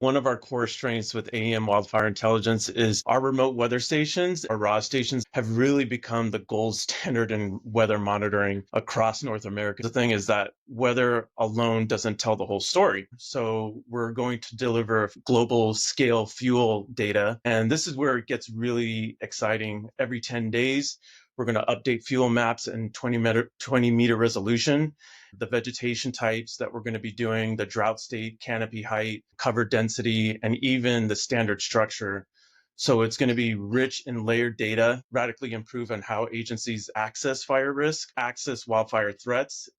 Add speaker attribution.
Speaker 1: One of our core strengths with AEM Wildfire Intelligence is our remote weather stations. Our RAW stations have really become the gold standard in weather monitoring across North America. The thing is that weather alone doesn't tell the whole story. So we're going to deliver global scale fuel data. And this is where it gets really exciting. Every 10 days, we're going to update fuel maps in 20 meter resolution, the vegetation types that we're going to be doing, the drought state, canopy height, cover density, and even the standard structure. So it's going to be rich in layered data, radically improve on how agencies access fire risk, access wildfire threats,